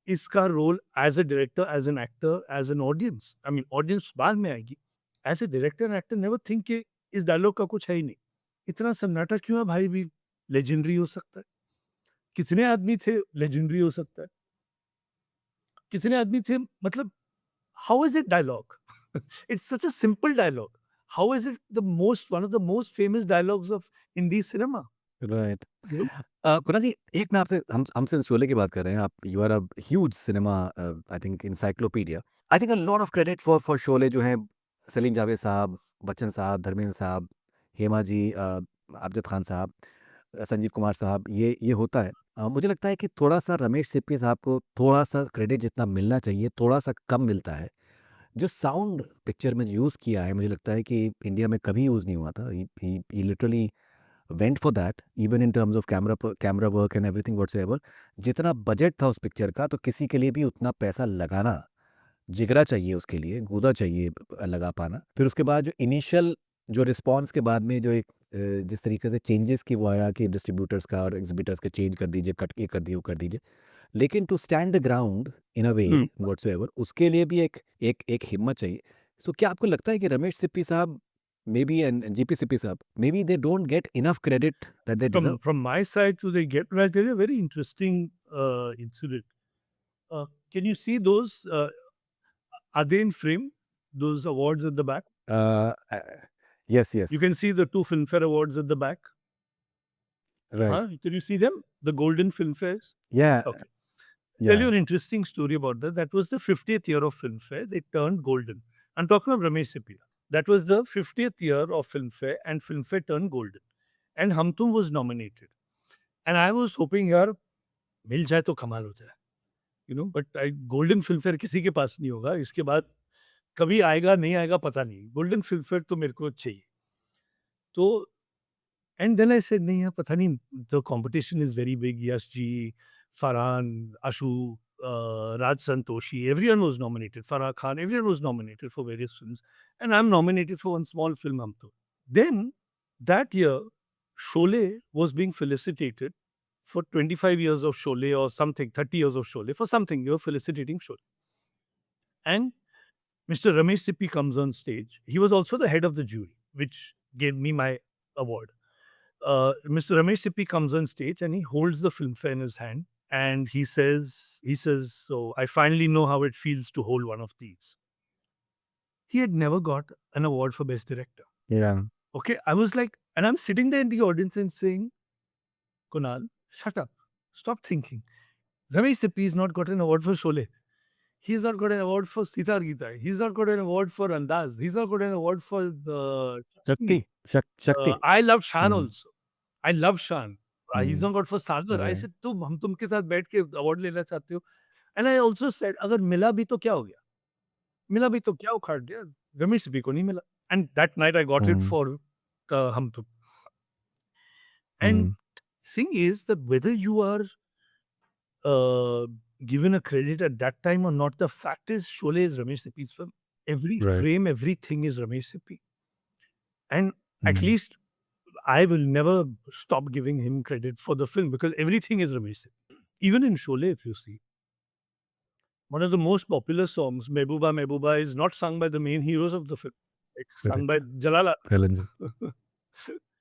Speaker 2: इसका role as a director, as an actor, as an audience, I mean audience बाद में आएगी. As a director and actor never think कि इस dialogue का कुछ है ही नहीं. इतना सन्नाटा क्यों है भाई भी लेजेंडरी हो सकता है. कितने आदमी थे लेजेंडरी हो सकता है. कितने आदमी थे मतलब how is it dialogue it's such a simple dialogue. How is it the most one of the most famous dialogues of Hindi cinema.
Speaker 1: Right. Kunal ji, एक मैं आपसे हम शोले की बात कर रहे हैं। आप you are a huge cinema I think encyclopedia. I think a lot of credit for Sholay जो हैं सलीम जावेद साहब, बच्चन साहब, धर्मेंद्र साहब, हेमा जी, अमजद खान साहब, संजीव कुमार साहब, ये होता है। मुझे लगता है कि थोड़ा-सा रमेश सिप्पी साहब को थोड़ा-सा क्रेडिट जितना मिलना चाहिए, थोड़ा-सा कम मिलता है। जो साउंड पिक्चर में यूज़ किया है, मुझे लगता है कि इंडिया में कभी यूज़ नहीं हुआ था। He literally went for that even in terms of camera work and everything whatsoever. जितना बजट था उस पिक्चर का, तो किसी के लिए भी उतना पैसा लगाना, जिगरा चाहिए उसके लिए, गूदा चाहिए लगा पाना। फिर उसके बाद जो इनिशियल जो रिस्पॉन्स के बाद में जो एक जिस तरीके से चेंजेस की वो आया कि डिस्ट्रीब्यूटर्स का और एग्ज़िबिटर्स का चेंज कर दीजिए, कट ये कर दिए, वो कर दीजिए। लेकिन to stand the ground in a way whatsoever उसके लिए भी एक एक एक हिम्मत चाहिए। सो क्या आपको लगता है कि रमेश सिप्पी साहब maybe and GP Sippy sahab, maybe they don't get enough credit that they deserve?
Speaker 2: From my side to the get, well, I'll tell you a very interesting incident. Can you see those? Are they in frame? Those awards at the back.
Speaker 1: Uh, uh, yes,
Speaker 2: You
Speaker 1: yes,
Speaker 2: can see the two Filmfare awards at the back.
Speaker 1: right.
Speaker 2: Huh? Can you see them? The golden Filmfares.
Speaker 1: Yeah,
Speaker 2: Okay. Tell
Speaker 1: yeah.
Speaker 2: you an interesting story about that. That was the 50th year of Filmfare. They turned golden. I'm talking of Ramesh Sippia. That was the 50th year of Filmfare, and Filmfare turned golden. And Hum Tum was nominated. And I was hoping, यार मिल जाए तो कमाल हो जाए. But golden Filmfare किसी के पास नहीं होगा. इसके बाद कभी आएगा नहीं आएगा पता नहीं. गोल्डन फिल्मफेयर तो मेरे को चाहिए. तो एंड देन आई सेड नहीं यार पता नहीं. The competition is very big. Yash ji, Farhan, Ashu, Raj Santoshi, everyone was nominated. Farah Khan, everyone was nominated for various films, and I'm nominated for one small film. हम तो then that year Sholay was being felicitated for 25 years of Sholay or something, 30 years of Sholay, for something. You were felicitating Sholay. And Mr. Ramesh Sippy comes on stage. He was also the head of the jury, which gave me my award. Mr. Ramesh Sippy comes on stage and he holds the filmfare in his hand and he says, so I finally know how it feels to hold one of these. He had never got an award for best director.
Speaker 1: Yeah.
Speaker 2: Okay, I was like, and I'm sitting there in the audience and saying, Kunal, shut up, stop thinking. Ramesh Sippy has not got an award for Sholay. He's not got an award for Sitar Gita. He's not got an award for Andaz. He's not got an award for
Speaker 1: Shakti,
Speaker 2: Chakki.
Speaker 1: Shakti.
Speaker 2: I love Shan
Speaker 1: Mm,
Speaker 2: also. I love Shan. He's
Speaker 1: mm,
Speaker 2: not got for Sagar. I
Speaker 1: right.
Speaker 2: said, तुम हम तुम के साथ बैठ के award लेना चाहते हो. And I also said, अगर मिला भी तो क्या हो गया? मिला भी तो क्या उखाड़ दिया? रमेश भी को नहीं मिला. And that night I got it
Speaker 1: Mm,
Speaker 2: for हम तुम. And
Speaker 1: mm,
Speaker 2: thing is that whether you are uh, given a credit at that time or not, the fact is Sholay is Ramesh Sippy's film. Every
Speaker 1: right.
Speaker 2: frame, everything is Ramesh Sippy. And at
Speaker 1: Mm,
Speaker 2: least I will never stop giving him credit for the film because everything is Ramesh Sippy. Even in Sholay, if you see, one of the most popular songs, Mehbooba Mehbooba, is not sung by the main heroes of the film. It's sung
Speaker 1: correct.
Speaker 2: by Jalala.
Speaker 1: Helen ji.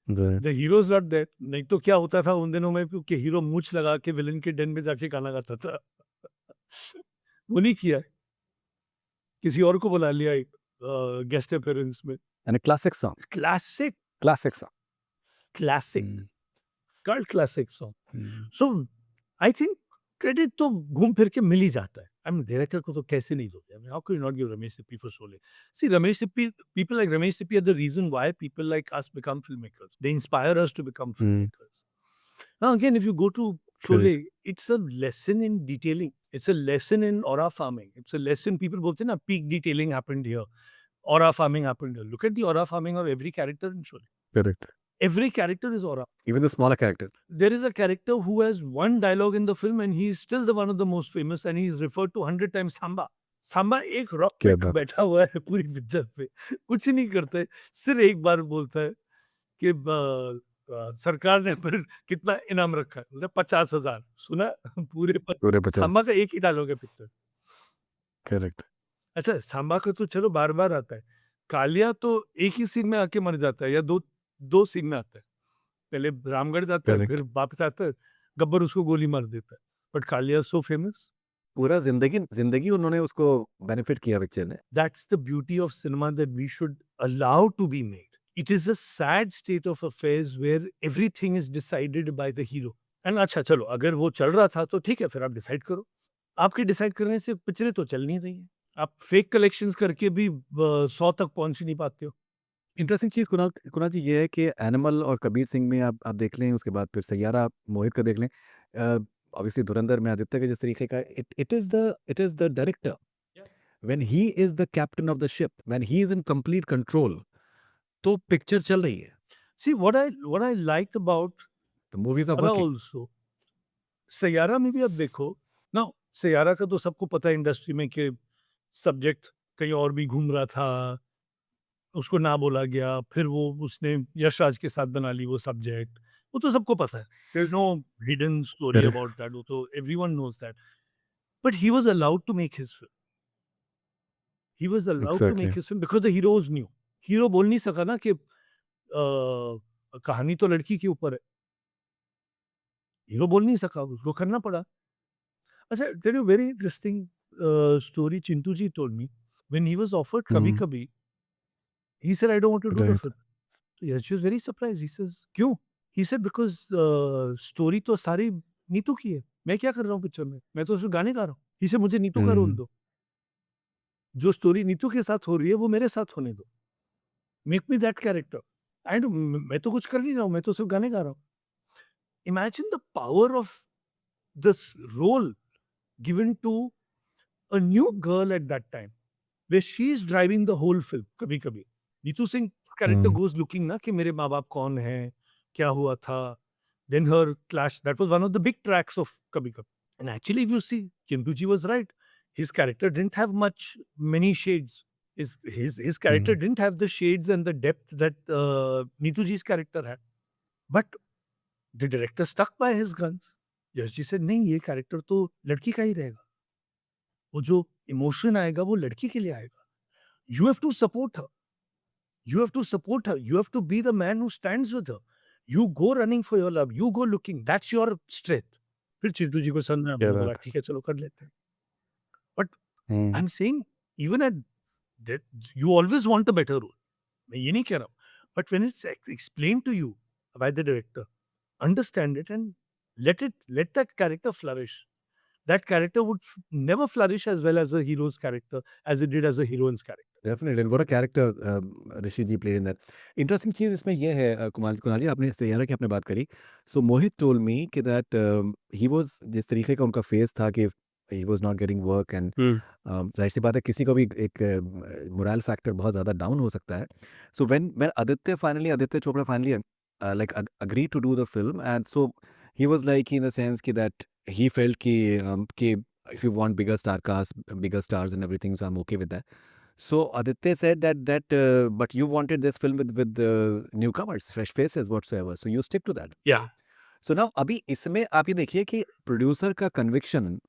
Speaker 1: Right.
Speaker 2: The hero is not there. नहीं तो क्या होता था उन दिनों में कि hero मूछ लगा के विलन के den में जाके गाना गाता था। वो नहीं किया, किसी और को बुला लिया एक गेस्ट अपीयरेंस में।
Speaker 1: And a classic song.
Speaker 2: Classic,
Speaker 1: Classic song.
Speaker 2: Classic,
Speaker 1: Mm,
Speaker 2: cult classic song.
Speaker 1: mm.
Speaker 2: So I think credit तो घूम फिर के मिल ही जाता है। आई मीन डायरेक्टर को तो कैसे नहीं दोगे? I mean how can you not give Ramesh Sippy for Sholay? See Ramesh Sippy, people like Ramesh Sippy are the reason why people like us become film makers. They inspire us to become film
Speaker 1: Mm.
Speaker 2: Makers. Now again, if you go to
Speaker 1: Correct.
Speaker 2: Sholay, it's a lesson in detailing. It's a lesson in aura farming. It's a lesson, people बोलते हैं ना, peak detailing happened here. Aura farming happened here. Look at the aura farming of every character in Sholay.
Speaker 1: Correct.
Speaker 2: Every character is aura.
Speaker 1: Even the smaller characters.
Speaker 2: There is a character who has one dialogue in the film and he is still the one of the most famous and he is referred to 100 times Samba. Samba एक rock पे
Speaker 1: क्या बात है।
Speaker 2: बैठा हुआ है पूरी picture पे, कुछ नहीं करता है, सिर्फ एक बार बोलता है कि सरकार ने पर कितना इनाम रखा है, बोलता है 50,000। सुना? पूरे पर
Speaker 1: पूरे 50.
Speaker 2: सांबा का एक ही डायलॉग है पिक्चर।
Speaker 1: Correct.
Speaker 2: अच्छा, सांबा का तो चलो बार बार आता है, कालिया तो एक ही सीन में आके मर जाता है या दो दो सीन में आता है। पहले रामगढ़ जाता है, फिर
Speaker 1: Correct.
Speaker 2: वापस आता है, गब्बर उसको गोली मार देता है। But Kalia so famous.
Speaker 1: पूरा जिंदगी जिंदगी उन्होंने उसको बेनिफिट किया पिक्चर ने.
Speaker 2: That's the beauty of cinema that we should allow to be made. It is a sad state of affairs where everything is decided by the hero. And अच्छा चलो, अगर वो चल रहा था तो ठीक है, फिर आप डिसाइड करो। आपके डिसाइड करने से पिक्चरें तो चल नहीं रही हैं। आप फेक कलेक्शंस करके भी 100 तक पहुंच ही नहीं पाते हो।
Speaker 1: इंटरेस्टिंग चीज़ कुणाल कुणाल जी ये है कि एनिमल और कबीर सिंह में आप देख लें, उसके बाद फिर सैयारा मोहित का देख लें, ऑब्वियसली धुरंधर में आदित्य के जिस तरीके का it is the director when he is the captain of the ship, when he is in complete control, तो पिक्चर चल रही है,
Speaker 2: See what I liked about
Speaker 1: the movies are
Speaker 2: Ara
Speaker 1: working.
Speaker 2: also, Saiyaara में भी आप देखो ना, सैयारा का तो सबको पता है इंडस्ट्री में कि सब्जेक्ट कहीं और भी घूम रहा था, उसको ना बोला गया, फिर वो उसने यश राज के साथ बना ली वो सब्जेक्ट, वो तो सबको पता है। There is no hidden story
Speaker 1: correct.
Speaker 2: About that, वो तो everyone knows that. But he was allowed to make his film, he was allowed to
Speaker 1: exactly.
Speaker 2: Make his film because the hero was new. Hero बोल नहीं सका ना कि कहानी तो लड़की के ऊपर है, हीरो बोल नहीं सका, उसको करना पड़ा। अच्छा, tell you very interesting story Chintu ji told me when he was offered कभी कभी, he said I don't want to do the
Speaker 1: right.
Speaker 2: film. तो yes, she was very surprised. He says क्यों? He said because स्टोरी तो सारी नीतू की है, मैं क्या कर रहा हूँ पिक्चर में, मैं तो सिर्फ गाने गा रहा हूँ। He said मुझे नीतू का रोल दो, जो स्टोरी नीतू के साथ हो रही है वो मेरे साथ होने दो, make me that character. And मैं तो कुछ कर नहीं रहा हूँ, मैं तो सिर्फ गाने गा रहा हूँ। Imagine the power of this role given to a new girl at that time, where she is driving the whole film कभी कभी। Neetu Singh character goes looking ना कि मेरे माँ बाप कौन हैं, क्या हुआ था, then her clash, that was one of the big tracks of कभी कभी। And actually if you see, Chintu ji was right, his character didn't have many shades. His character didn't have the shades and the depth that Neetu ji's character had. But the director stuck by his guns. Yash ji said नहीं, ये character तो लड़की का ही रहेगा, वो जो emotion आएगा वो लड़की के लिए आएगा। You have to support her. You have to support her. You have to be the man who stands with her. You go running for your love. You go looking. That's your strength. फिर चिंटू जी को समझ में
Speaker 1: क्या
Speaker 2: हमने बोला
Speaker 1: बात
Speaker 2: ठीक है चलो कर लेते हैं। But
Speaker 1: है.
Speaker 2: I'm saying even at that you always want a better role. मैं ये नहीं कह रहा हूँ. But when it's explained to you by the director, understand it and let that character flourish. That character would never flourish as well as a hero's character as it did as a heroine's character.
Speaker 1: Definitely what a character Rishi ji played in that. Interesting चीज़ इसमें ये है, कुमार कुणाल जी आपने सैयारा की आपने बात करी, सो मोहित told me कि दैट ही वाज जिस तरीके का उनका फेस था कि he was not getting work and जाहिर सी बात है किसी को भी एक मोरल फैक्टर बहुत ज़्यादा डाउन हो सकता है. So when Aditya Chopra finally like agree to do the film and so he was like in the sense कि दैट ही फेल्ट कि if you want bigger star cast, bigger stars and everything, so I'm okay with that. So Aditya said but you wanted this film with newcomers, fresh faces whatsoever. So you stick to that.
Speaker 2: Yeah.
Speaker 1: So now अभी इसमें आप ये देखिए कि producer का conviction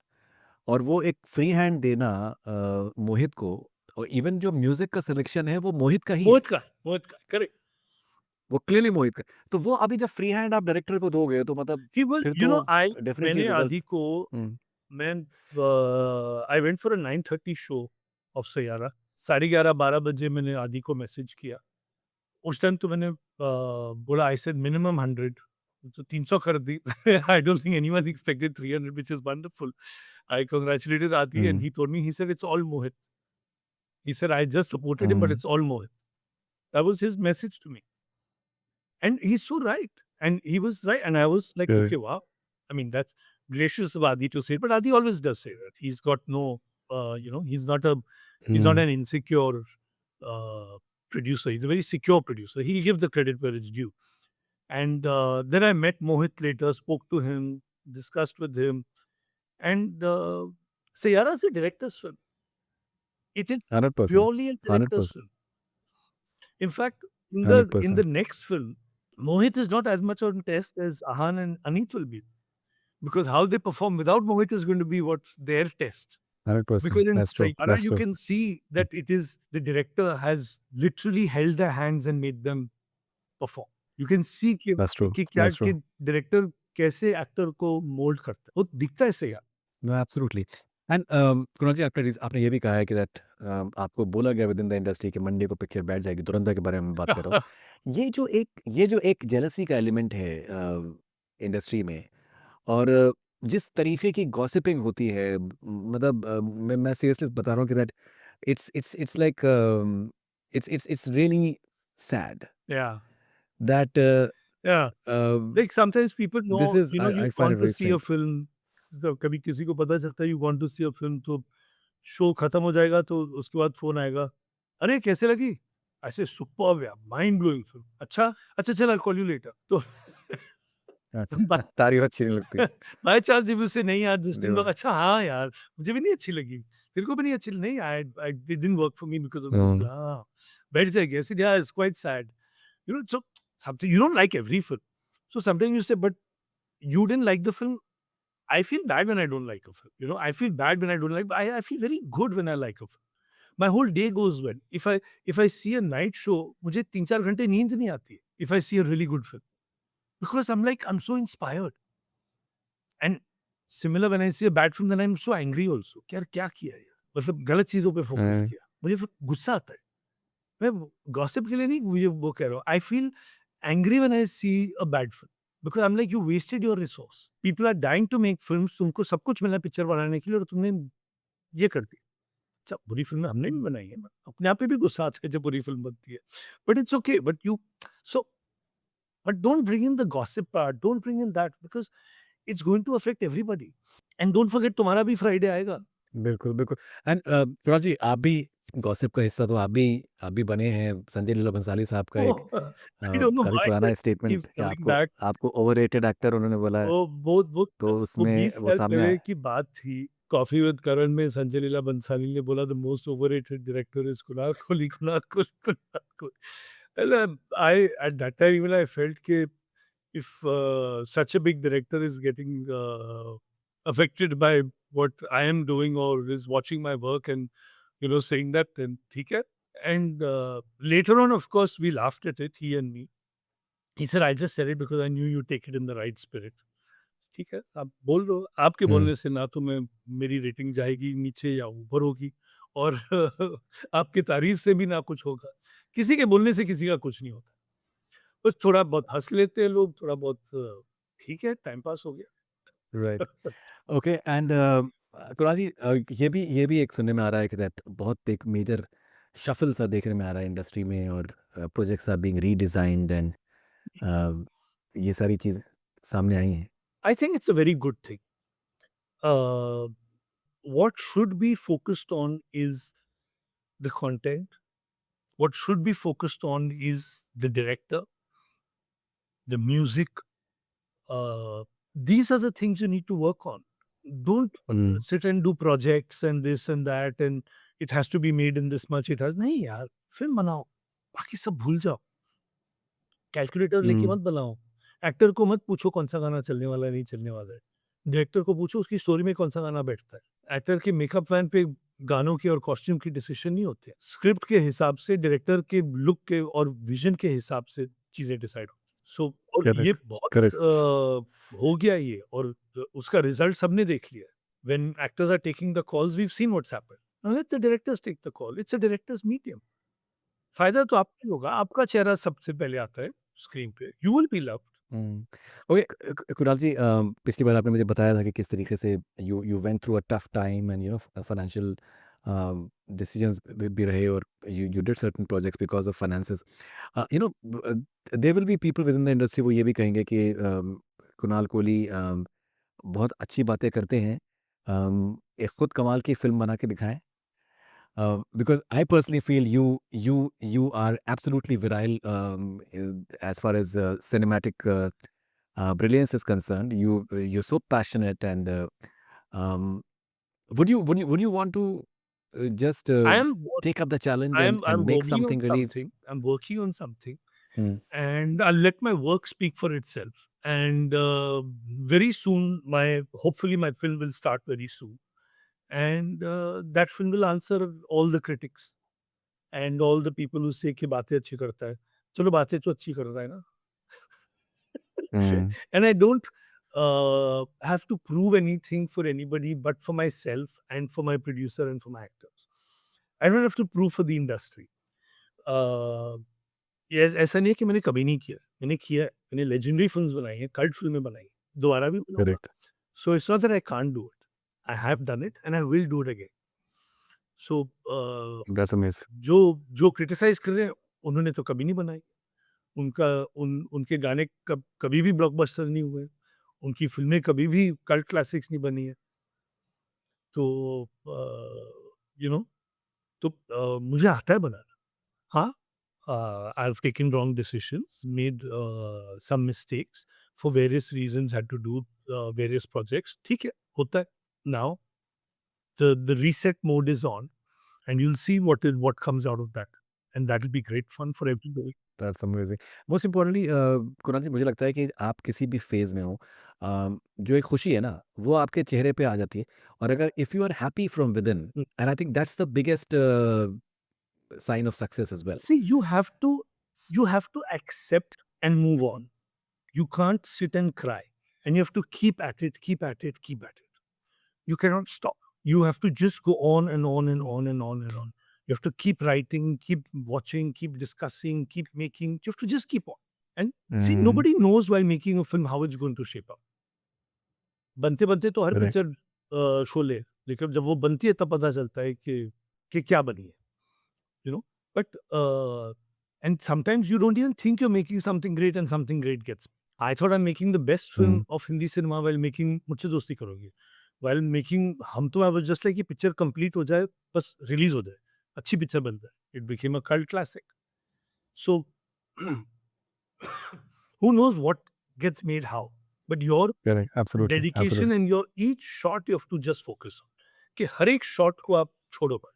Speaker 1: और वो एक फ्री हैंड देना मोहित को, और इवन जो म्यूजिक का सिलेक्शन है वो मोहित का ही है.
Speaker 2: मोहित का करेक्ट।
Speaker 1: वो क्लियरली मोहित का। तो वो अभी जब फ्री हैंड आप डायरेक्टर को दोगे तो मतलब
Speaker 2: He will,
Speaker 1: फिर
Speaker 2: you
Speaker 1: तो
Speaker 2: know, I
Speaker 1: डेफिनिटली
Speaker 2: मैंने आदि
Speaker 1: रिजल्ट्स।
Speaker 2: को
Speaker 1: हुँ,
Speaker 2: मैं I went for a 9:30 show off Saiyaara. 11:30 बजे मैंने आदि को मैसेज किया। उस टाइम तो मैंने बोला, आई सेड मिनिमम 100, तो 300 कर दी। I don't think anyone expected 300, which is wonderful. I congratulated Adi and
Speaker 1: hmm,
Speaker 2: he told me, he said, it's all Mohit. He said, I just supported him, but
Speaker 1: hmm,
Speaker 2: it's all Mohit. That was his message to me. And he's so right. And he was right. And I was like,
Speaker 1: correct,
Speaker 2: okay, wow. I mean, that's gracious of Adi to say it. But Adi always does say that. He's got no, he's not
Speaker 1: hmm,
Speaker 2: an insecure uh, producer. He's a very secure producer. He'll give the credit where it's due. And then I met Mohit later, spoke to him, discussed with him. And Sayara is a director's film. It is
Speaker 1: 100%,
Speaker 2: purely a director's
Speaker 1: 100%,
Speaker 2: film. In fact, in the
Speaker 1: 100%,
Speaker 2: next film, Mohit is not as much on test as Ahan and Aneet will be. Because how they perform without Mohit is going to be what's their test.
Speaker 1: 100%,
Speaker 2: Because in Saitara,
Speaker 1: that's
Speaker 2: you
Speaker 1: true,
Speaker 2: can see that it is the director has literally held their hands and made them perform. You can see
Speaker 1: that's true,
Speaker 2: कि क्या
Speaker 1: that's true.
Speaker 2: कि director कैसे actor को mould करता है। वो दिखता है ऐसे यार।
Speaker 1: No absolutely. And Kunal ji आपने ये भी कहा है कि दैट आपको बोला गया विद इन द इंडस्ट्री कि मंडे को पिक्चर बैठ जाएगी, धुरंधर के बारे में बात कर रहा हूँ। ये जो एक जेलसी का एलिमेंट है इंडस्ट्री में, और जिस तरीके की गॉसिपिंग होती है, मतलब मैं सीरियसली बता रहा हूँ कि that it's like it's really sad
Speaker 2: Yeah,
Speaker 1: that
Speaker 2: yeah. Like sometimes people
Speaker 1: this
Speaker 2: know,
Speaker 1: is I
Speaker 2: you
Speaker 1: find it
Speaker 2: want to
Speaker 1: very
Speaker 2: see a
Speaker 1: strange.
Speaker 2: film. तो कभी किसी को पता चलता है you want to see a film, तो show खत्म हो जाएगा तो उसके बाद फ़ोन आएगा, "अरे! कैसे लगी?" ऐसे सुपर्ब यार, माइंड ब्लोइंग फिल्म। अच्छा, अच्छा चल I will call you later. तो बाय
Speaker 1: अच्छा तारीफ अच्छी नहीं लगती।
Speaker 2: बाय चांस जब उससे नहीं यार दिस डिडन्ट
Speaker 1: देवा-
Speaker 2: वर्क, अच्छा हाँ यार, मुझे भी नहीं अच्छी लगी। तेरे को भी नहीं अच्छी नहीं, I I it didn't work for me because of this.
Speaker 1: हम्म,
Speaker 2: हाँ, बैठ जाएगी ऐसे, यार it's quite sad. So something you don't like every film. So sometimes you say, but you didn't like the film. I feel bad when I don't like a film. I feel bad when I don't like, but I feel very good when I like a film. My whole day goes well. If I see a night show, मुझे 3-4 घंटे नींद नहीं आती है. If I see a really good film, because I'm so inspired. And similar when I see a bad film, then I'm so angry also. कि यार क्या किया यार? मतलब गलत चीजों पे फोकस
Speaker 1: हाँ,
Speaker 2: किया. मुझे फिर गुस्सा आता है. मैं गॉसिप के लिए नहीं मुझे वो कह रहा हूँ। I feel angry when I see a bad film because I am like you wasted your resource. People are dying to make films, तुमको सब कुछ मिला पिक्चर बनाने के लिए और तुमने ये कर दिया। अच्छा बुरी फ़िल्में हमने भी बनाई है। अपने आप पे भी गुस्सा आता है जब बुरी फ़िल्म बनती है। But it's okay but you so but don't bring in the gossip part, don't bring in that because it's going to affect everybody and don't forget तुम्हारा भी फ्राइडे आएगा।
Speaker 1: बिल्कुल, बिल्कुल। एंड कुणाल जी आप भी गॉसिप का हिस्सा तो आप भी बने हैं। संजय लीला भंसाली साहब का एक
Speaker 2: आई डोंट नो
Speaker 1: काफ़ी
Speaker 2: व्हाई
Speaker 1: पुराना
Speaker 2: दैट
Speaker 1: स्टेटमेंट
Speaker 2: कीप्स
Speaker 1: कि
Speaker 2: कमिंग
Speaker 1: आपको
Speaker 2: बैक।
Speaker 1: आपको ओवररेटेड एक्टर उन्होंने बोला है,
Speaker 2: वो
Speaker 1: तो
Speaker 2: वो
Speaker 1: उसमें
Speaker 2: 20
Speaker 1: वो
Speaker 2: साल
Speaker 1: सामने
Speaker 2: पहले
Speaker 1: आया।
Speaker 2: की बात थी। कॉफ़ी विद करण में संजय लीला भंसाली ने बोला the most overrated director is Kunal Kohli, Kunal Kohli. And I at that time even I felt कि if such a big director is getting affected by what I am doing or is watching my work and saying that, then ठीक है। And later on of course we laughed at it, he and me. He said I just said it because I knew you take it in the right spirit. ठीक है, आप बोल रहे हो, आपके
Speaker 1: हुँ,
Speaker 2: बोलने से ना तो मैं मेरी रेटिंग जाएगी नीचे या ऊपर होगी और आपकी तारीफ से भी ना कुछ होगा। किसी के बोलने से किसी का कुछ नहीं होता। बस थोड़ा बहुत हँस लेते हैं लोग, थोड़ा बहुत ठीक है, टाइम पास हो गया।
Speaker 1: राइट। ओके। एंड कुणाल जी ये भी एक सुनने में आ रहा है कि दैट बहुत एक मेजर शफल सा देखने में आ रहा है इंडस्ट्री में, और प्रोजेक्ट्स आर बीइंग रीडिज़ाइन्ड एंड ये सारी चीज़ें सामने आई हैं।
Speaker 2: I think it's a very good thing. Uh, what should be focused on is the content. What should be focused on is the director, the music. These are the things you need to work on. Don't
Speaker 1: hmm,
Speaker 2: sit and do projects and this and that and it has to be made in this much. It has नहीं यार, film बनाओ, बाकी सब भूल जाओ। Calculator लेके
Speaker 1: हुँ,
Speaker 2: मत बनाओ। एक्टर को मत पूछो कौन सा गाना चलने वाला है, नहीं चलने वाला है। डायरेक्टर को पूछो उसकी स्टोरी में कौन सा गाना बैठता है। एक्टर के मेकअप वैन पे गानों के और कॉस्ट्यूम की डिसीजन नहीं होते। स्क्रिप्ट के हिसाब से, डायरेक्टर के लुक के और विजन के हिसाब से चीज़ें डिसाइड होती। सो और ये
Speaker 1: करेक्ट,
Speaker 2: बहुत
Speaker 1: करेक्ट।
Speaker 2: हो गया ये और उसका रिज़ल्ट सबने देख लिया। When actors are taking the calls we have seen what's happened. Now let the directors take the call, it's a director's medium. फ़ायदा तो आपको ही होगा, आपका चेहरा सबसे पहले आता है स्क्रीन पे, यू विल बी लव्ड।
Speaker 1: हुँ। ओके कुणाल जी पिछली बार आपने मुझे बताया था कि किस तरीके से you you went through a tough time and you know financial decisions भी रहे और you did certain projects because of finances. You know there will be people with in the industry वो ये भी कहेंगे कि कुणाल कोहली बहुत अच्छी बातें करते हैं। एक खुद कमाल की फ़िल्म बना के दिखाएँ। Because I personally feel you are absolutely virile as far as cinematic brilliance is concerned. You're so passionate, and um, would you want to just
Speaker 2: I am what
Speaker 1: take up the challenge
Speaker 2: I'm
Speaker 1: and make
Speaker 2: working
Speaker 1: something
Speaker 2: on
Speaker 1: really?
Speaker 2: something. I'm working on something,
Speaker 1: Hmm.
Speaker 2: and I'll let my work speak for itself. And very soon, my hopefully my film will start very soon, and that film will answer all the critics and all the people who say कि बातें अच्छी करता है. चलो बातें तो अच्छी कर रहा है ना.
Speaker 1: Hmm.
Speaker 2: And I don't have to prove anything for anybody but for myself and for my producer and for my actors. I don't have to prove for the industry. Uh, ये ऐसा नहीं है कि मैंने कभी नहीं किया। मैंने किया है। मैंने लेजेंडरी फ़िल्म्स बनाई हैं, कल्ट फ़िल्में बनाई हैं, दोबारा भी बनाऊँगा।
Speaker 1: Correct.
Speaker 2: So it's not that I can't do it. I have done it and I will do it again. So
Speaker 1: That's amazing.
Speaker 2: जो जो क्रिटिसाइज़ कर रहे हैं, उन्होंने तो कभी नहीं बनाई। उनका उनके गाने कभी भी ब्लॉकबस्टर नहीं हुए। उनकी फ़िल्में कभी भी कल्ट क्लासिक्स नहीं बनी है। तो यू नो तो मुझे आता है बनाना। हाँ, I have taken wrong decisions, made some mistakes for various reasons, had to do various projects. ठीक है, होता है। Now the reset mode is on and you'll see what comes out of that, and that will be great fun for everybody.
Speaker 1: That's amazing. Most importantly Kunal ji मुझे लगता है कि आप किसी भी फ़ेज़ में हो जो एक खुशी है ना, वो आपके चेहरे पे आ जाती है और अगर if you are happy from within
Speaker 2: Mm.
Speaker 1: And I think that's the biggest sign of success as well.
Speaker 2: See, you have to accept and move on. You can't sit and cry, and you have to keep at it, keep at it, keep at it. You cannot stop. You have to just go on and on and on and on and on. You have to keep writing, keep watching, keep discussing, keep making. You have to just keep on. And see,
Speaker 1: hmm,
Speaker 2: nobody knows while making a film how it's going to shape up. बनते-बनते तो हर
Speaker 1: correct,
Speaker 2: picture Sholay, लेकिन जब वो बनती है तब पता चलता है कि क्या बनी है, you know? But and sometimes you don't even think you're making something great and something great gets. I thought I'm making the best film
Speaker 1: hmm,
Speaker 2: of Hindi cinema while making मुझसे दोस्ती करोगे. While making हम तो I was just like ये picture complete हो जाए, बस release हो जाए, अच्छी पिक्चर बन जाए. It became a cult classic. So who knows what gets made how? But your
Speaker 1: correct, absolutely,
Speaker 2: dedication
Speaker 1: absolutely.
Speaker 2: and your each shot you have to just focus on. कि हर एक शॉट को आप छोड़ो मत.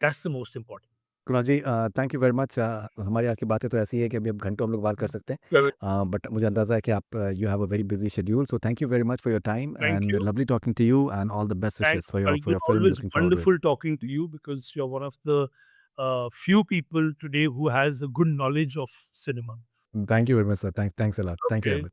Speaker 2: That's the most important.
Speaker 1: Kunal ji thank you very much हमारी आपकी बातें तो ऐसी है कि अभी अब घंटों हम लोग बात कर सकते हैं
Speaker 2: Correct.
Speaker 1: बट मुझे अंदाज़ा है कि आप you have a very busy schedule so thank you very much for your time
Speaker 2: Thank
Speaker 1: and
Speaker 2: you.
Speaker 1: Lovely talking to you and all the best
Speaker 2: Thank
Speaker 1: wishes
Speaker 2: it
Speaker 1: for
Speaker 2: was
Speaker 1: your film
Speaker 2: always
Speaker 1: looking forward to it.
Speaker 2: wonderful talking to you because you're one of the few people today who has a good knowledge of cinema.
Speaker 1: Thank you very much sir thanks a lot thank you very
Speaker 2: Okay.
Speaker 1: Much.